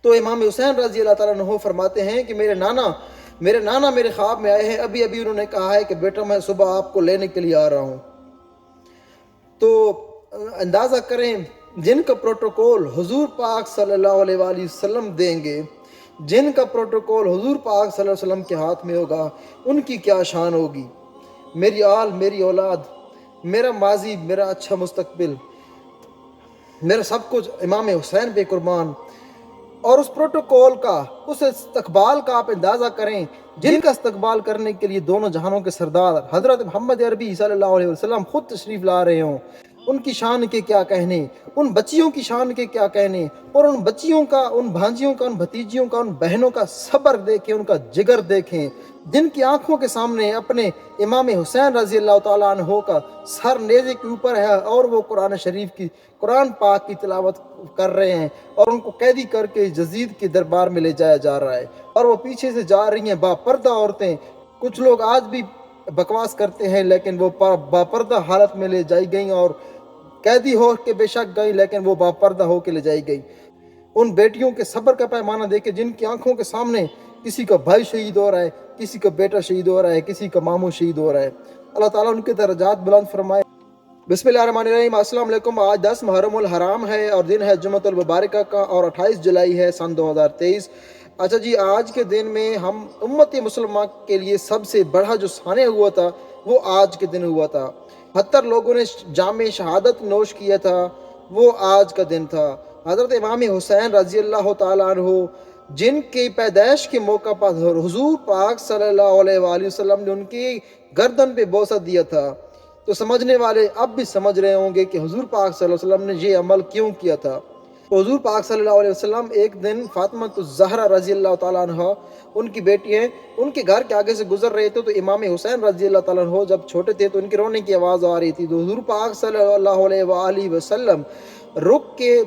تو امام حسین رضی اللہ تعالیٰ عنہ فرماتے ہیں کہ میرے نانا میرے خواب میں آئے ہیں، ابھی انہوں نے کہا ہے کہ بیٹا میں صبح آپ کو لینے کے لیے آ رہا ہوں۔ تو اندازہ کریں جن کا پروٹوکول حضور پاک صلی اللہ علیہ وآلہ وسلم دیں گے، جن کا پروٹوکول حضور پاک صلی اللہ علیہ وسلم کے ہاتھ میں ہوگا، ان کی کیا شان ہوگی۔ میری آل، میری اولاد، میرا ماضی، میرا اچھا مستقبل، میرا سب کچھ امام حسین پہ قربان۔ اور اس پروٹوکول کا، اس استقبال کا آپ اندازہ کریں جن کا استقبال کرنے کے لیے دونوں جہانوں کے سردار حضرت محمد عربی صلی اللہ علیہ وسلم خود تشریف لا رہے ہوں، ان کی شان کے کیا کہنے، ان بچیوں کی شان کے کیا کہنے، اور ان بچیوں کا، ان بھانجیوں کا، ان بھتیجیوں کا، ان بہنوں کا صبر دیکھیں، ان کا جگر دیکھیں، جن کی آنکھوں کے سامنے اپنے امام حسین رضی اللہ تعالیٰ عنہ کا سر نیزے کے اوپر ہے اور وہ قرآن پاک کی تلاوت کر رہے ہیں، اور ان کو قیدی کر کے یزید کے دربار میں لے جایا جا رہا ہے، اور وہ پیچھے سے جا رہی ہیں باپردہ عورتیں۔ کچھ لوگ آج بھی بکواس کرتے ہیں، لیکن وہ باپردہ حالت میں لے جائی گئیں، اور قیدی ہو کے بے شک گئی، لیکن وہ باپردہ ہو کے لے جائی گئی۔ ان بیٹیوں کے صبر کا پیمانہ دیکھے جن کی آنکھوں کے سامنے کسی کا بھائی شہید ہو رہا ہے، کسی کا بیٹا شہید ہو رہا ہے، کسی کا ماموں شہید ہو رہا ہے۔ اللہ تعالیٰ ان کے درجات بلند فرمائے۔ بسم اللہ الرحمن الرحیم۔ السلام علیکم۔ آج 10 محرم الحرام ہے اور دن ہے جمعۃ المبارکہ کا، اور 28 جولائی ہے سن 2023۔ اچھا جی، آج کے دن میں ہم امت مسلمہ کے لیے سب سے بڑا جو سانحہ ہوا تھا وہ آج کے دن ہوا تھا۔ 72 لوگوں نے جام شہادت نوش کیا تھا، وہ آج کا دن تھا۔ حضرت امام حسین رضی اللہ تعالیٰ عنہ جن کی پیدائش کے موقع پر حضور پاک صلی اللہ علیہ وآلہ وسلم نے ان کی گردن پہ بوسہ دیا تھا، تو سمجھنے والے اب بھی سمجھ رہے ہوں گے کہ حضور پاک صلی اللہ علیہ وسلم نے یہ عمل کیوں کیا تھا۔ تو حضور پاک صلی اللہ علیہ وسلم ایک دن فاطمہ الزہرا رضی اللہ تعالیٰ عنہ، ان کی بیٹی ہیں، ان کے گھر کے آگے سے گزر رہے تھے، تو امام حسین رضی اللہ تعالیٰ عنہ جب چھوٹے تھے تو ان کے رونے کی آواز آ رہی تھی، تو حضور پاک صلی اللہ علیہ وآلہ وسلم رک کے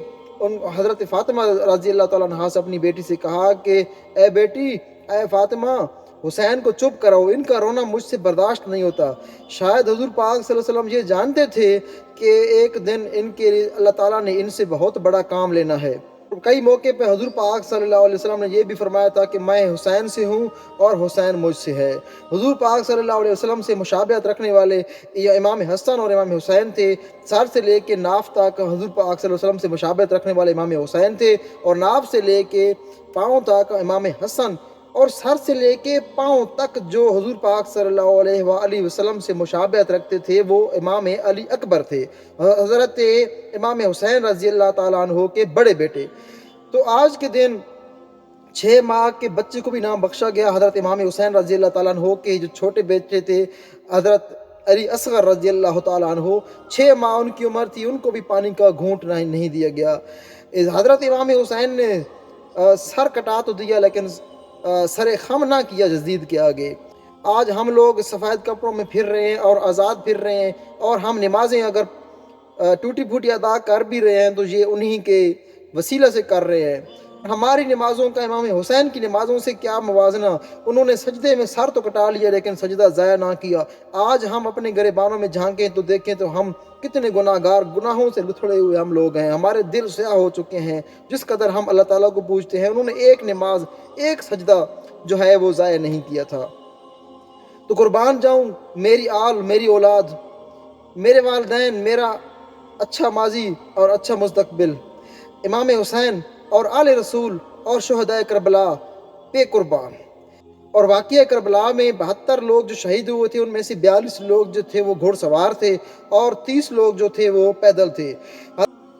حضرت فاطمہ رضی اللہ تعالیٰ عنہ سے اپنی بیٹی سے کہا کہ اے بیٹی، اے فاطمہ، حسین کو چپ کراؤ، ان کا رونا مجھ سے برداشت نہیں ہوتا۔ شاید حضور پاک صلی اللہ علیہ وسلم یہ جانتے تھے کہ ایک دن ان کے اللہ تعالیٰ نے ان سے بہت بڑا کام لینا ہے۔ کئی موقع پہ حضور پاک صلی اللہ علیہ وسلم نے یہ بھی فرمایا تھا کہ میں حسین سے ہوں اور حسین مجھ سے ہے۔ حضور پاک صلی اللہ علیہ وسلم سے مشابہت رکھنے والے یہ امام حسن اور امام حسین تھے۔ سر سے لے کے ناف تک حضور پاک صلی اللہ علیہ وسلم سے مشابہت رکھنے والے امام حسین تھے، اور ناف سے لے کے پاؤں تک امام حسن، اور سر سے لے کے پاؤں تک جو حضور پاک صلی اللہ علیہ وآلہ وسلم سے مشابہت رکھتے تھے وہ امام علی اکبر تھے، حضرت امام حسین رضی اللہ تعالیٰ عنہ کے بڑے بیٹے۔ تو آج کے دن 6 ماہ کے بچے کو بھی نام بخشا گیا حضرت امام حسین رضی اللہ تعالیٰ عنہ کے جو چھوٹے بیٹے تھے حضرت علی اصغر رضی اللہ تعالیٰ عنہ، 6 ماہ ان کی عمر تھی، ان کو بھی پانی کا گھونٹ نہیں دیا گیا۔ حضرت امام حسین نے سر کٹا تو دیا لیکن سر خم نہ کیا یزید کے آگے۔ آج ہم لوگ سفید کپڑوں میں پھر رہے ہیں اور آزاد پھر رہے ہیں، اور ہم نمازیں اگر ٹوٹی پھوٹی ادا کر بھی رہے ہیں تو یہ انہی کے وسیلہ سے کر رہے ہیں۔ ہماری نمازوں کا امام حسین کی نمازوں سے کیا موازنہ؟ انہوں نے سجدے میں سر تو کٹا لیا لیکن سجدہ ضائع نہ کیا۔ آج ہم اپنے گریبانوں میں جھانکیں تو دیکھیں تو ہم کتنے گناہگار، گناہوں سے لتھڑے ہوئے ہم لوگ ہیں، ہمارے دل سیاہ ہو چکے ہیں۔ جس قدر ہم اللہ تعالیٰ کو پوجتے ہیں، انہوں نے ایک نماز، ایک سجدہ جو ہے وہ ضائع نہیں کیا تھا۔ تو قربان جاؤں میری آل، میری اولاد، میرے والدین، میرا اچھا ماضی اور اچھا مستقبل امام حسین اور آل رسول اور شہدائے کربلا پہ قربان۔ اور واقعہ کربلا میں 72 لوگ جو شہید ہوئے تھے، ان میں سے 42 لوگ جو تھے وہ گھوڑ سوار تھے اور 30 لوگ جو تھے وہ پیدل تھے۔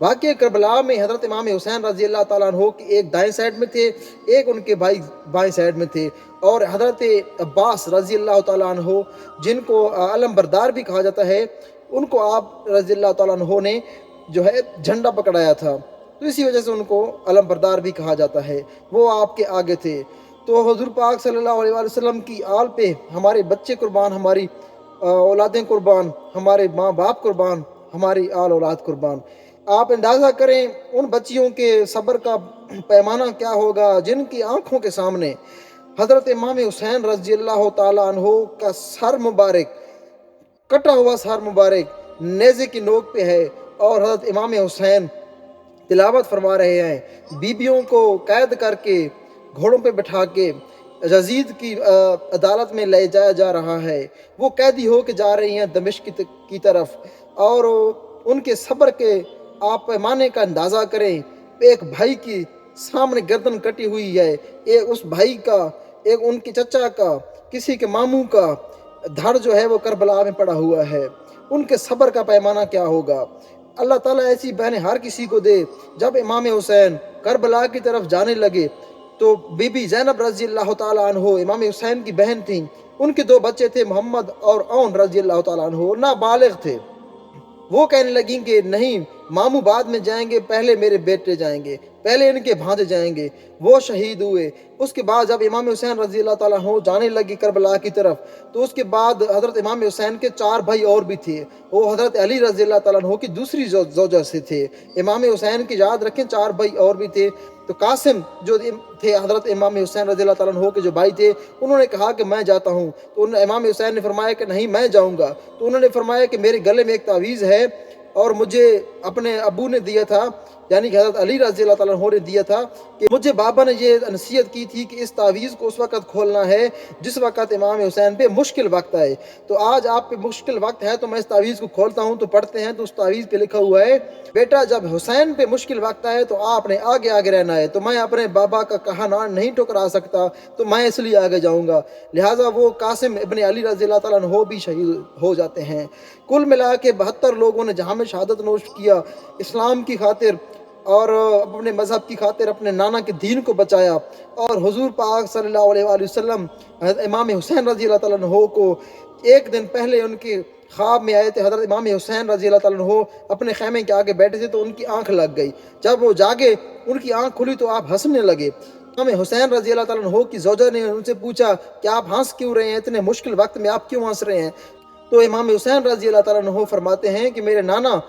واقعہ کربلا میں حضرت امام حسین رضی اللہ تعالیٰ عنہ کی ایک دائیں سائڈ میں تھے، ایک ان کے بھائی بائیں سائڈ میں تھے، اور حضرت عباس رضی اللہ تعالیٰ عنہ جن کو علم بردار بھی کہا جاتا ہے، ان کو آپ رضی اللہ تعالیٰ عنہ نے جو ہے جھنڈا پکڑایا تھا، تو اسی وجہ سے ان کو علم بردار بھی کہا جاتا ہے، وہ آپ کے آگے تھے۔ تو حضور پاک صلی اللہ علیہ وسلم کی آل پہ ہمارے بچے قربان، ہماری اولادیں قربان، ہمارے ماں باپ قربان، ہماری آل اولاد قربان۔ آپ اندازہ کریں ان بچیوں کے صبر کا پیمانہ کیا ہوگا جن کی آنکھوں کے سامنے حضرت امام حسین رضی اللہ تعالیٰ عنہ کا سر مبارک، کٹا ہوا سر مبارک نیزے کی نوک پہ ہے، اور حضرت امام حسین تلاوت فرما رہے ہیں، بیبیوں کو قید کر کے گھوڑوں پہ بٹھا کے یزید کی عدالت میں لے جایا جا رہا ہے، وہ قیدی ہو کے جا رہی ہیں دمشق کی طرف، اور ان کے صبر کے آپ پیمانے کا اندازہ کریں۔ ایک بھائی کی سامنے گردن کٹی ہوئی ہے، ایک اس بھائی کا، ایک ان کے چچا کا، کسی کے ماموں کا دھڑ جو ہے وہ کربلا میں پڑا ہوا ہے، ان کے صبر کا پیمانہ کیا ہوگا؟ اللہ تعالیٰ ایسی بہنیں ہر کسی کو دے۔ جب امام حسین کربلا کی طرف جانے لگے تو بی بی زینب رضی اللہ تعالیٰ عنہ امام حسین کی بہن تھیں، ان کے 2 بچے تھے، محمد اور اون رضی اللہ تعالیٰ عنہ، نابالغ تھے۔ وہ کہنے لگیں کہ نہیں، ماموں بعد میں جائیں گے، پہلے میرے بیٹے جائیں گے، پہلے ان کے بھانجے جائیں گے۔ وہ شہید ہوئے۔ اس کے بعد جب امام حسین رضی اللہ تعالیٰ عنہ جانے لگے کربلا کی طرف، تو اس کے بعد حضرت امام حسین کے 4 بھائی اور بھی تھے، وہ حضرت علی رضی اللہ تعالیٰ عنہ کی دوسری زوجہ سے تھے۔ امام حسین کی یاد رکھیں 4 بھائی اور بھی تھے۔ تو قاسم جو تھے حضرت امام حسین رضی اللہ تعالیٰ عنہ کے جو بھائی تھے، انہوں نے کہا کہ میں جاتا ہوں، تو امام حسین نے فرمایا کہ نہیں میں جاؤں گا۔ تو انہوں نے فرمایا کہ میرے گلے میں ایک تعویذ ہے اور مجھے اپنے ابو نے دیا تھا، یعنی کہ حضرت علی رضی اللہ تعالیٰ عنہ نے دیا تھا، کہ مجھے بابا نے یہ نصیحت کی تھی کہ اس تعویذ کو اس وقت کھولنا ہے جس وقت امام حسین پہ مشکل وقت آئے۔ تو آج آپ پہ مشکل وقت ہے تو میں اس تعویذ کو کھولتا ہوں، تو پڑھتے ہیں تو اس تعویذ پہ لکھا ہوا ہے، بیٹا جب حسین پہ مشکل وقت آئے تو آپ نے آگے آگے رہنا ہے، تو میں اپنے بابا کا کہا نہیں ٹکرا سکتا، تو میں اس لیے آگے جاؤں گا۔ لہٰذا وہ قاسم ابن علی رضی اللہ تعالیٰ عنہ بھی شہید ہو جاتے ہیں۔ کل ملا کے 72 لوگوں نے جہاں میں شہادت نوش کیا اسلام کی خاطر اور اپنے مذہب کی خاطر، اپنے نانا کے دین کو بچایا، اور حضور پاک صلی اللہ علیہ وآلہ وسلم امام حسین رضی اللہ تعالیٰ عنہ کو ایک دن پہلے ان کے خواب میں آئے تھے۔ حضرت امام حسین رضی اللہ تعالیٰ عنہ اپنے خیمے کے آگے بیٹھے تھے تو ان کی آنکھ لگ گئی۔ جب وہ جاگے ان کی آنکھ کھلی تو آپ ہنسنے لگے۔ امام حسین رضی اللہ تعالیٰ عنہ کی زوجہ نے ان سے پوچھا کہ آپ ہنس کیوں رہے ہیں، اتنے مشکل وقت میں آپ کیوں ہنس رہے ہیں؟ تو امام حسین رضی اللہ تعالیٰ عنہ فرماتے ہیں کہ میرے نانا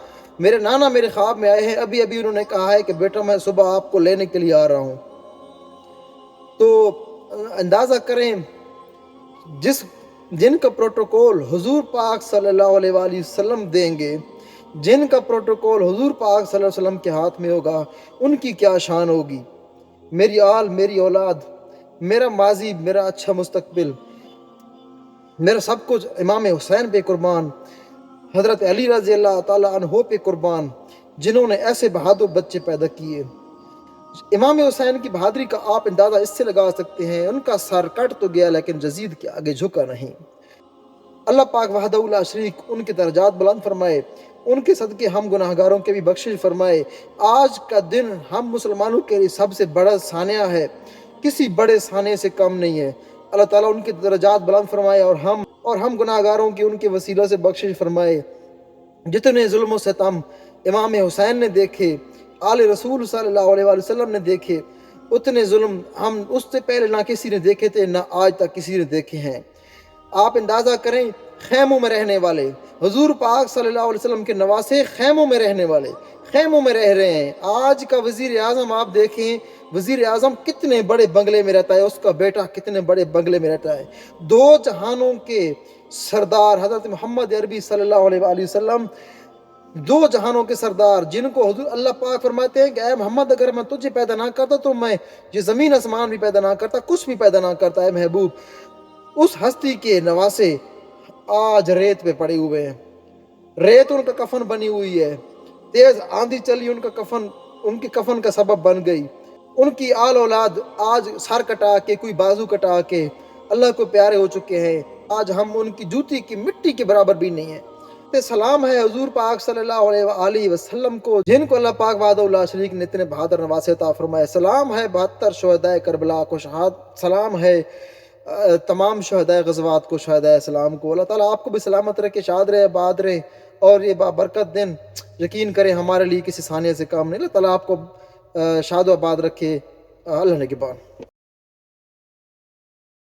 میرے خواب میں آئے ہیں، ابھی انہوں نے کہا ہے کہ بیٹا میں صبح آپ کو لینے کے لیے آ رہا ہوں۔ تو اندازہ کریں جن کا پروٹوکول حضور پاک صلی اللہ علیہ وآلہ وسلم دیں گے، جن کا پروٹوکول حضور پاک صلی اللہ علیہ وسلم کے ہاتھ میں ہوگا، ان کی کیا شان ہوگی۔ میری آل، میری اولاد، میرا ماضی، میرا اچھا مستقبل، میرا سب کچھ امام حسین پہ قربان، حضرت علی رضی اللہ تعالیٰ عنہ پہ قربان، جنہوں نے ایسے بہادر بچے پیدا کیے۔ امام حسین کی بہادری کا آپ اندازہ اس سے لگا سکتے ہیں، ان کا سر کٹ تو گیا لیکن یزید کے آگے جھکا نہیں۔ اللہ پاک وحدہ لا شریک ان کے درجات بلند فرمائے، ان کے صدقے ہم گناہگاروں کے بھی بخشش فرمائے۔ آج کا دن ہم مسلمانوں کے لیے سب سے بڑا سانحہ ہے، کسی بڑے سانحے سے کم نہیں ہے۔ اللہ تعالیٰ ان کے درجات بلند فرمائے اور ہم گناہگاروں کی ان کے وسیلہ سے بخشش فرمائے۔ جتنے ظلم و ستم امام حسین نے دیکھے، آل رسول صلی اللہ علیہ وآلہ وسلم نے دیکھے، اتنے ظلم ہم اس سے پہلے نہ کسی نے دیکھے تھے، نہ آج تک کسی نے دیکھے ہیں۔ آپ اندازہ کریں، خیموں میں رہنے والے حضور پاک صلی اللہ علیہ وسلم کے نواسے، خیموں میں رہنے والے خیموں میں رہ رہے ہیں۔ آج کا وزیر اعظم آپ دیکھیں، وزیر اعظم کتنے بڑے بنگلے میں رہتا ہے، اس کا بیٹا کتنے بڑے بنگلے میں رہتا ہے۔ 2 جہانوں کے سردار حضرت محمد عربی صلی اللہ علیہ وآلہ وسلم، 2 جہانوں کے سردار، جن کو حضور اللہ پاک فرماتے ہیں کہ اے محمد اگر میں تجھے پیدا نہ کرتا تو میں یہ زمین آسمان بھی پیدا نہ کرتا، کچھ بھی پیدا نہ کرتا۔ اے محبوب، اس ہستی کے نواسے آج ریت پہ پڑے ہوئے ہیں، ریت ان کا کفن بنی ہوئی ہے، تیز آندھی چلی ان کے کفن کا سبب بن گئی۔ ان کی آل اولاد آج سر کٹا کے، کوئی بازو کٹا کے اللہ کو پیارے ہو چکے ہیں۔ آج ہم ان کی جوتی کی مٹی کے برابر بھی نہیں ہیں۔ سلام ہے حضور پاک صلی اللہ علیہ وآلہ وسلم کو، جن کو اللہ پاک وحدہ لا شریک نے اتنے بہادر نواسے عطا فرمائے۔ سلام ہے 72 شہدائے کربلا کو، سلام ہے تمام شہدائے غزوات کو، شہدائے اسلام کو۔ اللہ تعالیٰ آپ کو بھی سلامت رکھے، شاد رہے، آباد رہے، اور یہ بابرکت دن یقین کریں ہمارے لیے کسی ثانیہ سے کام نہیں۔ اللہ تعالیٰ آپ کو شاد و آباد رکھے۔ اللہ نگہبان۔